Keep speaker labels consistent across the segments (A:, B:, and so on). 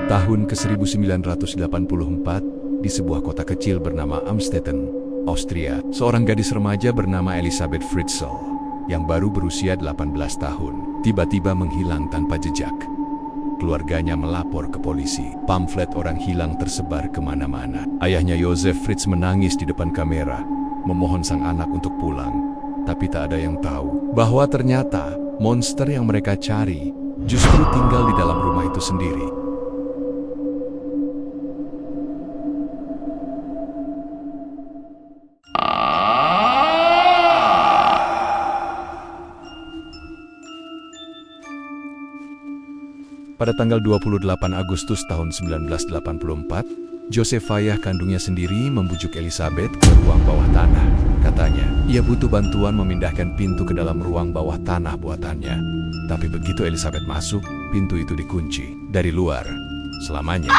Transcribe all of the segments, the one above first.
A: Tahun ke-1984, di sebuah kota kecil bernama Amstetten, Austria, seorang gadis remaja bernama Elisabeth Fritzl, yang baru berusia 18 tahun, tiba-tiba menghilang tanpa jejak. Keluarganya melapor ke polisi. Pamflet orang hilang tersebar kemana-mana. Ayahnya Josef Fritz menangis di depan kamera, memohon sang anak untuk pulang. Tapi tak ada yang tahu bahwa ternyata monster yang mereka cari justru tinggal di dalam rumah itu sendiri. Pada tanggal 28 Agustus tahun 1984, Josefaya kandungnya sendiri membujuk Elisabeth ke ruang bawah tanah. Katanya, ia butuh bantuan memindahkan pintu ke dalam ruang bawah tanah buatannya. Tapi begitu Elisabeth masuk, pintu itu dikunci dari luar selamanya.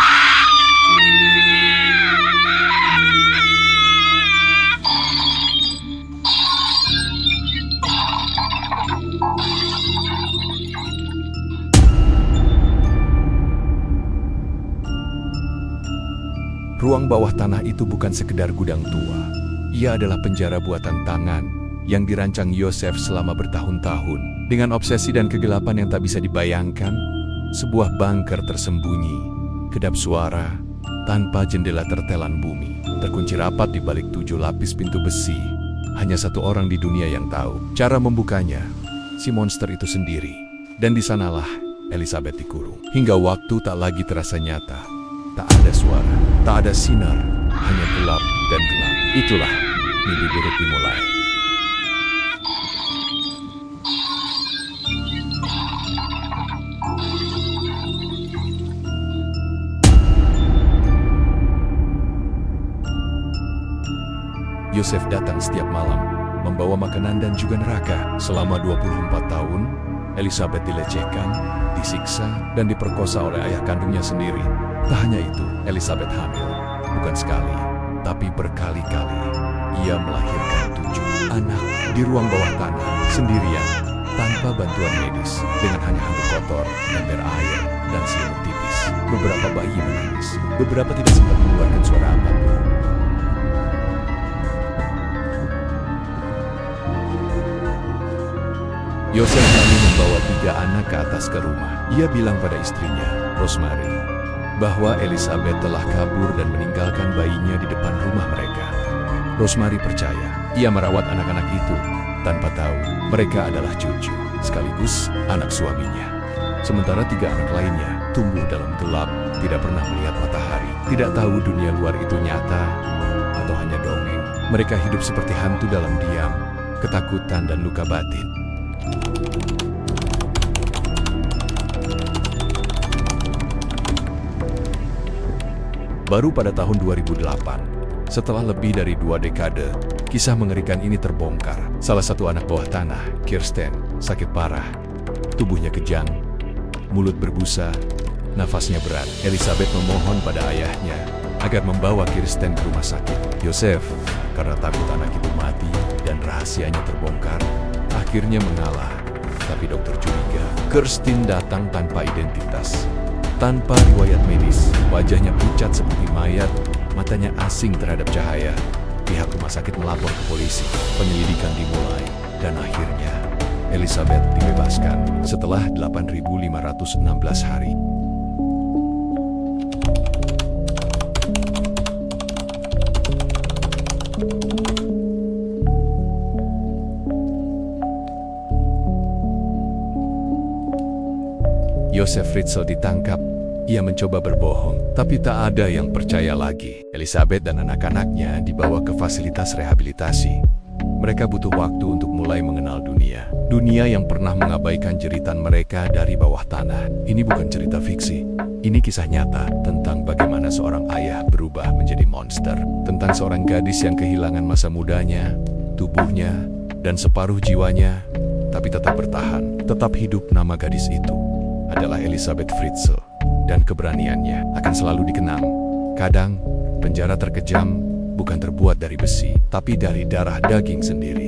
A: Ruang bawah tanah itu bukan sekedar gudang tua. Ia adalah penjara buatan tangan yang dirancang Josef selama bertahun-tahun. Dengan obsesi dan kegelapan yang tak bisa dibayangkan, sebuah bunker tersembunyi, kedap suara, tanpa jendela tertelan bumi, terkunci rapat di balik 7 lapis pintu besi. Hanya satu orang di dunia yang tahu cara membukanya, si monster itu sendiri. Dan di sanalah Elisabeth dikurung. Hingga waktu tak lagi terasa nyata. Tak ada suara, tak ada sinar, hanya gelap dan gelap. Itulah mimpi buruk dimulai. Josef datang setiap malam, membawa makanan dan juga neraka. Selama 24 tahun, Elisabeth dilecehkan, disiksa, dan diperkosa oleh ayah kandungnya sendiri. Tak hanya itu, Elisabeth hamil. Bukan sekali, tapi berkali-kali. Ia melahirkan 7 anak di ruang bawah tanah, sendirian, tanpa bantuan medis, dengan hanya handuk kotor, ember air, dan selimut tipis. Beberapa bayi menangis, beberapa tidak sempat mengeluarkan suara apapun. Josef lalu membawa 3 anak ke atas ke rumah. Ia bilang pada istrinya, Rosemary, bahwa Elisabeth telah kabur dan meninggalkan bayinya di depan rumah mereka. Rosemary percaya, ia merawat anak-anak itu, tanpa tahu mereka adalah cucu, sekaligus anak suaminya. Sementara 3 anak lainnya tumbuh dalam gelap, tidak pernah melihat matahari, tidak tahu dunia luar itu nyata atau hanya dongeng. Mereka hidup seperti hantu dalam diam, ketakutan dan luka batin. Baru pada tahun 2008, setelah lebih dari 2 dekade, kisah mengerikan ini terbongkar. Salah satu anak bawah tanah, Kirsten, sakit parah. Tubuhnya kejang, mulut berbusa, nafasnya berat. Elisabeth memohon pada ayahnya agar membawa Kirsten ke rumah sakit. Josef, karena takut anak itu mati dan rahasianya terbongkar, akhirnya mengalah. Tapi dokter curiga, Kirsten datang tanpa identitas. Tanpa riwayat medis, wajahnya pucat seperti mayat, matanya asing terhadap cahaya. Pihak rumah sakit melapor ke polisi, penyelidikan dimulai, dan akhirnya Elisabeth dibebaskan setelah 8.516 hari. Josef Fritzl ditangkap. Ia mencoba berbohong, tapi tak ada yang percaya lagi. Elisabeth dan anak-anaknya dibawa ke fasilitas rehabilitasi. Mereka butuh waktu untuk mulai mengenal dunia. Dunia yang pernah mengabaikan jeritan mereka dari bawah tanah. Ini bukan cerita fiksi. Ini kisah nyata tentang bagaimana seorang ayah berubah menjadi monster. Tentang seorang gadis yang kehilangan masa mudanya, tubuhnya, dan separuh jiwanya, tapi tetap bertahan, tetap hidup. Nama gadis itu adalah Elisabeth Fritzl, dan keberaniannya akan selalu dikenang. Kadang, penjara terkejam bukan terbuat dari besi, tapi dari darah daging sendiri.